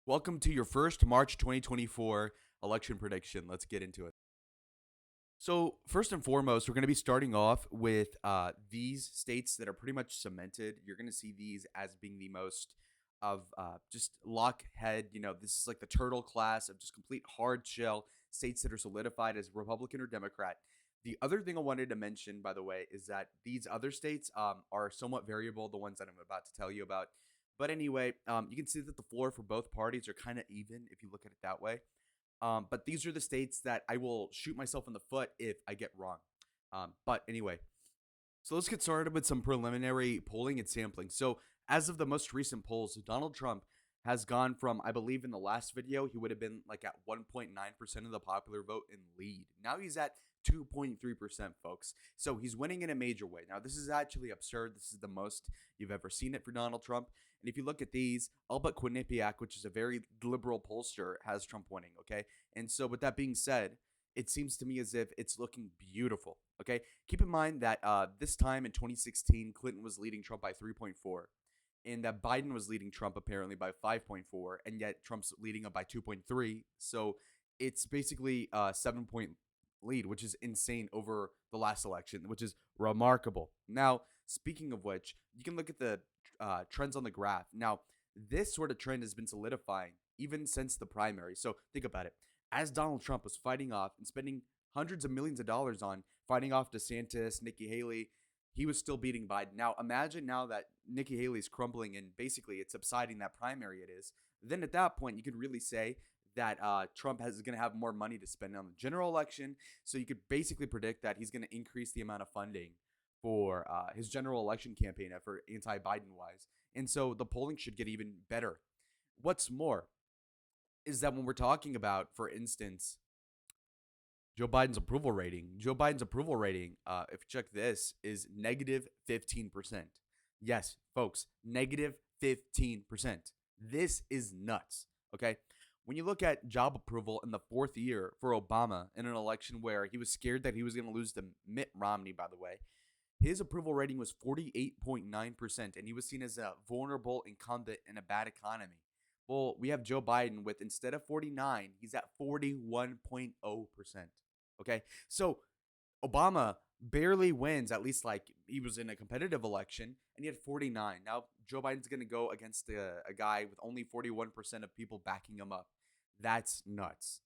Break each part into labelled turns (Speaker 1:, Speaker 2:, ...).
Speaker 1: Welcome to your first March 2024 election prediction. Let's get into it. So, first and foremost, we're going to be starting off with these states that are pretty much cemented. You're going to see these as being the most of just lockhead. This is like the turtle class of just complete hard shell states that are solidified as Republican or Democrat. The other thing I wanted to mention, by the way, is that these other states are somewhat variable, the ones that I'm about to tell you about. But anyway, you can see that the floor for both parties are kind of even if you look at it that way. But these are the states that I will shoot myself in the foot if I get wrong. But anyway, so let's get started with some preliminary polling and sampling. So, as of the most recent polls, Donald Trump has gone from, I believe in the last video, he would have been like at 1.9% of the popular vote in lead. Now he's at 2.3%, folks. So he's winning in a major way. Now, this is actually absurd. This is the most you've ever seen it for Donald Trump. And if you look at these, all but Quinnipiac, which is a very liberal pollster, has Trump winning, okay? And so, with that being said, it seems to me as if it's looking beautiful, okay? Keep in mind that this time in 2016, Clinton was leading Trump by 3.4, and that Biden was leading Trump apparently by 5.4, and yet Trump's leading up by 2.3. So it's basically a 7 point lead, which is insane over the last election, which is remarkable. Now, speaking of which, you can look at the trends on the graph. Now, this sort of trend has been solidifying even since the primary. So think about it. As Donald Trump was fighting off and spending hundreds of millions of dollars on fighting off DeSantis, Nikki Haley, he was still beating Biden. Now, imagine now that Nikki Haley's crumbling and basically it's subsiding that primary it is. Then at that point, you could really say that Trump is going to have more money to spend on the general election. So you could basically predict that he's going to increase the amount of funding for his general election campaign effort, anti-Biden wise. And so the polling should get even better. What's more is that when we're talking about, for instance, Joe Biden's approval rating, if you check this, is negative 15%. Yes, folks, negative 15%. This is nuts, okay? When you look at job approval in the fourth year for Obama in an election where he was scared that he was going to lose to Mitt Romney, by the way, his approval rating was 48.9%, and he was seen as a vulnerable incumbent in a bad economy. Well, we have Joe Biden with, instead of 49, he's at 41.0%. Okay. So Obama barely wins, at least like he was in a competitive election, and he had 49. Now Joe Biden's going to go against a guy with only 41% of people backing him up. That's nuts.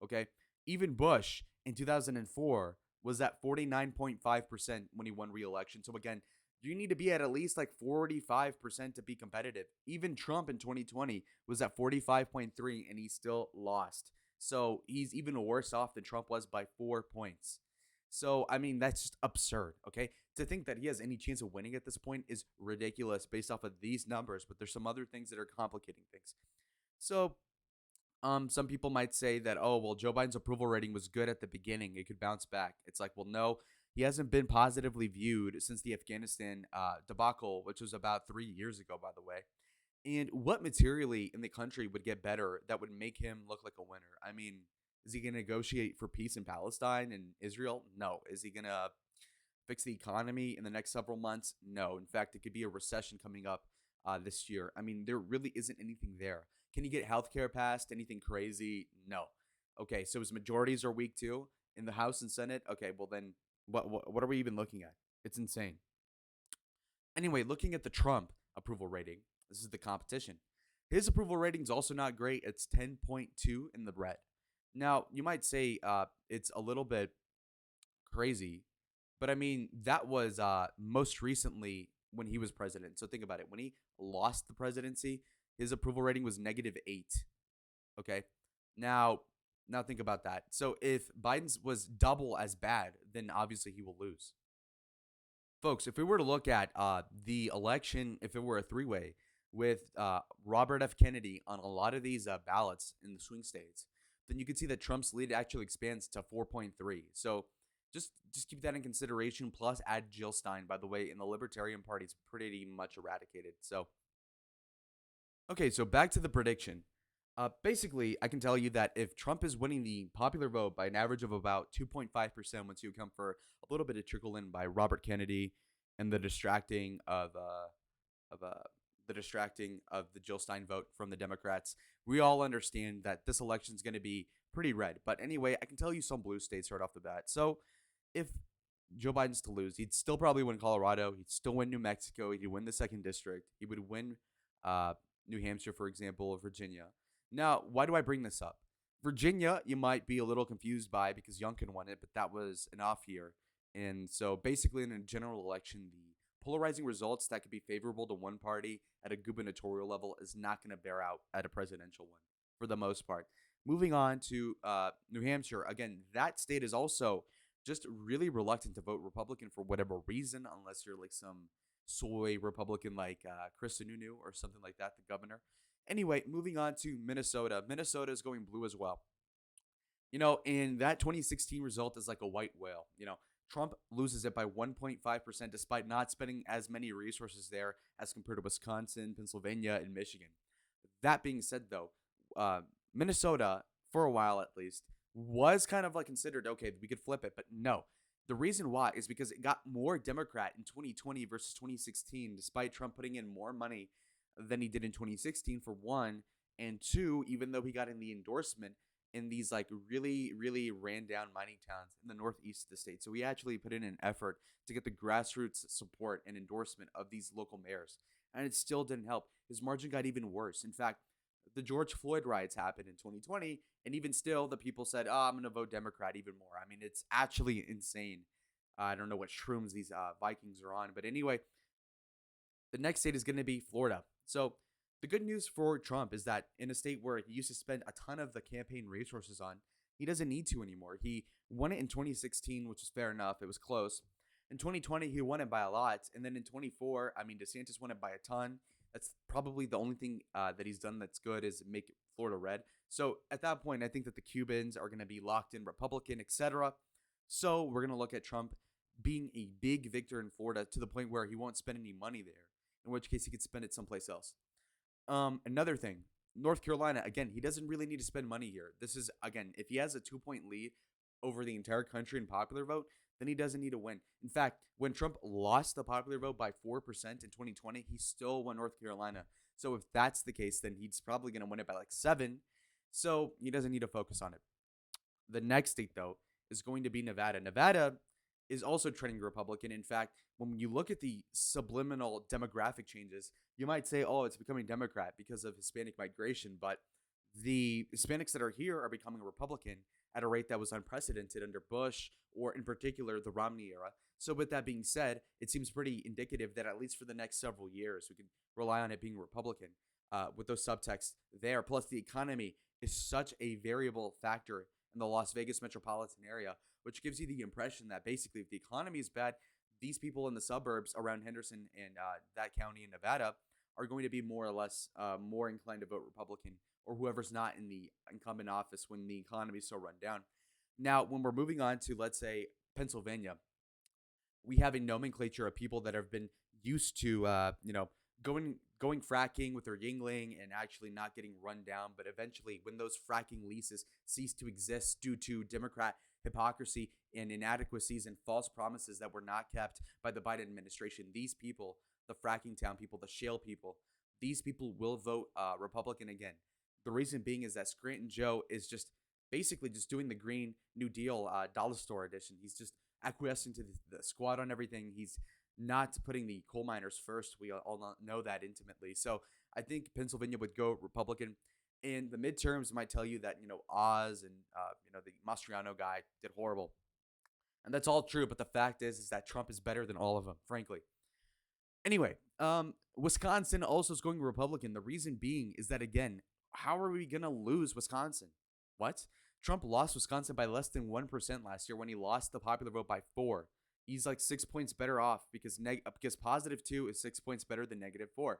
Speaker 1: Okay. Even Bush in 2004 was at 49.5% when he won re-election. So again, you need to be at least like 45% to be competitive. Even Trump in 2020 was at 45.3 and he still lost. So he's even worse off than Trump was by 4 points. So, I mean, that's just absurd, okay? To think that he has any chance of winning at this point is ridiculous based off of these numbers, but there's some other things that are complicating things. So, some people might say that, oh, well, Joe Biden's approval rating was good at the beginning. It could bounce back. It's like, well, no, he hasn't been positively viewed since the Afghanistan debacle, which was about 3 years ago, by the way. And what materially in the country would get better that would make him look like a winner? I mean, is he going to negotiate for peace in Palestine and Israel? No. Is he going to fix the economy in the next several months? No. In fact, it could be a recession coming up this year. I mean, there really isn't anything there. Can he get healthcare passed? Anything crazy? No. Okay, so his majorities are weak too in the House and Senate. Okay, well then, what are we even looking at? It's insane. Anyway, looking at the Trump approval rating, this is the competition. His approval rating is also not great. It's 10.2 in the red. Now, you might say it's a little bit crazy, but I mean, that was most recently when he was president. So think about it. When he lost the presidency, his approval rating was -8. Okay. Now, now think about that. So if Biden's was double as bad, then obviously he will lose. Folks, if we were to look at the election, if it were a three-way with Robert F. Kennedy on a lot of these ballots in the swing states, then you can see that Trump's lead actually expands to 4.3. So just keep that in consideration. Plus, add Jill Stein, by the way, in the Libertarian Party is pretty much eradicated. So, okay, so back to the prediction. Basically, I can tell you that if Trump is winning the popular vote by an average of about 2.5%, once you account for a little bit of trickle in by Robert Kennedy and the distracting of the distracting of the Jill Stein vote from the Democrats, we all understand that this election is going to be pretty red. But anyway, I can tell you some blue states right off the bat. So if Joe Biden's to lose, he'd still probably win Colorado. He'd still win New Mexico. He'd win the second district. He would win uh, New Hampshire, for example, or Virginia. Now, why do I bring this up? Virginia, you might be a little confused by because Youngkin won it, but that was an off year. And so basically, in a general election, the polarizing results that could be favorable to one party at a gubernatorial level is not going to bear out at a presidential one for the most part. Moving on to New Hampshire, again, that state is also just really reluctant to vote Republican for whatever reason, unless you're like some soy Republican like Chris Sununu or something like that, the governor. Anyway, moving on to Minnesota. Minnesota is going blue as well. And that 2016 result is like a white whale. Trump loses it by 1.5% despite not spending as many resources there as compared to Wisconsin, Pennsylvania, and Michigan. That being said, though, Minnesota, for a while at least, was kind of like considered, okay, we could flip it, but no. The reason why is because it got more Democrat in 2020 versus 2016, despite Trump putting in more money than he did in 2016, for one. And two, even though he got in the endorsement in these like really, really ran down mining towns in the northeast of the state. So he actually put in an effort to get the grassroots support and endorsement of these local mayors. And it still didn't help. His margin got even worse. In fact, the George Floyd riots happened in 2020, and even still, the people said, "Oh, I'm going to vote Democrat even more." I mean, it's actually insane. I don't know what shrooms these Vikings are on, but anyway, the next state is going to be Florida. So the good news for Trump is that in a state where he used to spend a ton of the campaign resources on, he doesn't need to anymore. He won it in 2016, which is fair enough. It was close. In 2020, he won it by a lot. And then in 24, I mean, DeSantis won it by a ton. That's probably the only thing that he's done that's good is make Florida red. So at that point, I think that the Cubans are going to be locked in Republican, etc. So we're going to look at Trump being a big victor in Florida to the point where he won't spend any money there, in which case he could spend it someplace else. Another thing, North Carolina, again, he doesn't really need to spend money here. This is, again, if he has a 2-point lead over the entire country in popular vote, then he doesn't need to win. In fact, when Trump lost the popular vote by 4% in 2020, he still won North Carolina. So if that's the case, then he's probably going to win it by like 7. So he doesn't need to focus on it. The next state, though, is going to be Nevada. Nevada is also trending Republican. In fact, when you look at the subliminal demographic changes, you might say, oh, it's becoming Democrat because of Hispanic migration. But the Hispanics that are here are becoming Republican at a rate that was unprecedented under Bush or in particular the Romney era. So with that being said, it seems pretty indicative that at least for the next several years, we can rely on it being Republican with those subtexts there. Plus, the economy is such a variable factor in the Las Vegas metropolitan area, which gives you the impression that basically if the economy is bad, these people in the suburbs around Henderson and that county in Nevada are going to be more or less more inclined to vote Republican or whoever's not in the incumbent office when the economy is so run down. Now, when we're moving on to, let's say, Pennsylvania, we have a nomenclature of people that have been used to, going fracking with their Yingling and actually not getting run down. But eventually, when those fracking leases cease to exist due to Democrat hypocrisy and inadequacies and false promises that were not kept by the Biden administration, these people, the fracking town people, the shale people, these people will vote Republican again. The reason being is that Scranton Joe is just basically just doing the Green New Deal dollar store edition. He's just acquiescing to the squad on everything. He's not putting the coal miners first. We all know that intimately. So I think Pennsylvania would go Republican. And the midterms might tell you that, Oz and, the Mastriano guy did horrible. And that's all true. But the fact is that Trump is better than all of them, frankly. Anyway, Wisconsin also is going Republican. The reason being is that, again, how are we going to lose Wisconsin? What? Trump lost Wisconsin by less than 1% last year when he lost the popular vote by 4. He's like 6 points better off because +2 is 6 points better than -4.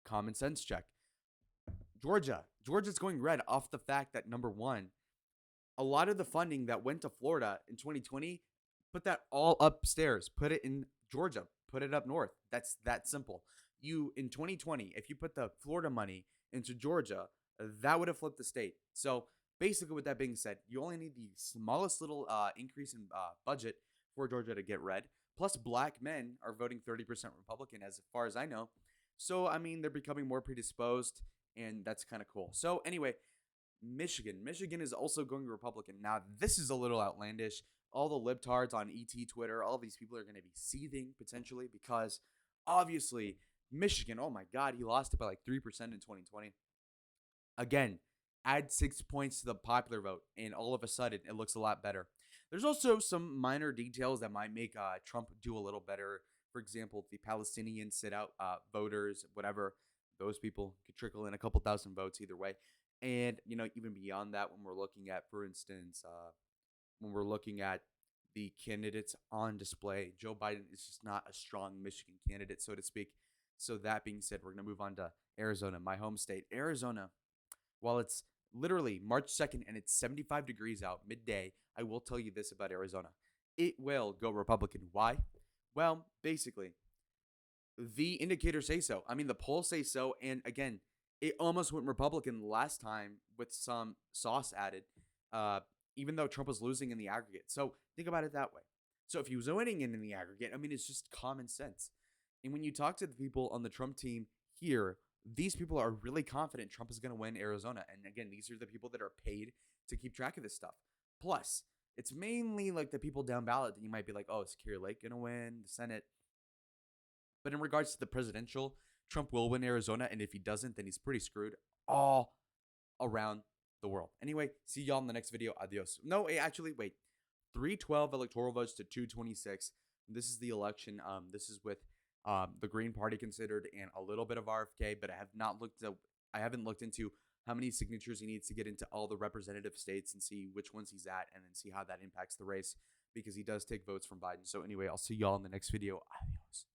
Speaker 1: Common sense check. Georgia's going red off the fact that, number one, a lot of the funding that went to Florida in 2020, put that all upstairs, put it in Georgia, put it up north. That's that simple. In 2020, if you put the Florida money into Georgia, that would have flipped the state. So basically, with that being said, you only need the smallest little increase in budget for Georgia to get red. Plus, black men are voting 30% Republican, as far as I know. So, I mean, they're becoming more predisposed, and that's kind of cool. So, anyway, Michigan. Michigan is also going Republican. Now, this is a little outlandish. All the libtards on ET Twitter, all these people are going to be seething potentially because obviously Michigan, oh my God, he lost it by like 3% in 2020. Again, add 6 points to the popular vote, and all of a sudden it looks a lot better. There's also some minor details that might make Trump do a little better. For example, the Palestinian sit out voters, whatever, those people could trickle in a couple thousand votes either way. And, even beyond that, when we're looking at, for instance, when we're looking at the candidates on display, Joe Biden is just not a strong Michigan candidate, so to speak. So, that being said, we're going to move on to Arizona, my home state. Arizona, while it's literally March 2nd and it's 75 degrees out midday, I will tell you this about Arizona. It will go Republican. Why? Well, basically, the indicators say so. I mean, the polls say so. And again, it almost went Republican last time with some sauce added, even though Trump was losing in the aggregate. So think about it that way. So if he was winning in the aggregate, I mean, it's just common sense. And when you talk to the people on the Trump team here, these people are really confident Trump is going to win Arizona. And again, these are the people that are paid to keep track of this stuff. Plus, it's mainly like the people down ballot that you might be like, oh, is Kerry Lake going to win the Senate? But in regards to the presidential, Trump will win Arizona. And if he doesn't, then he's pretty screwed all around the world. Anyway, see y'all in the next video. Adios. No, actually, wait. 312 electoral votes to 226. This is the election. This is with the Green Party considered and a little bit of RFK, but I haven't looked into how many signatures he needs to get into all the representative states and see which ones he's at, and then see how that impacts the race because he does take votes from Biden. So anyway, I'll see y'all in the next video. Adios.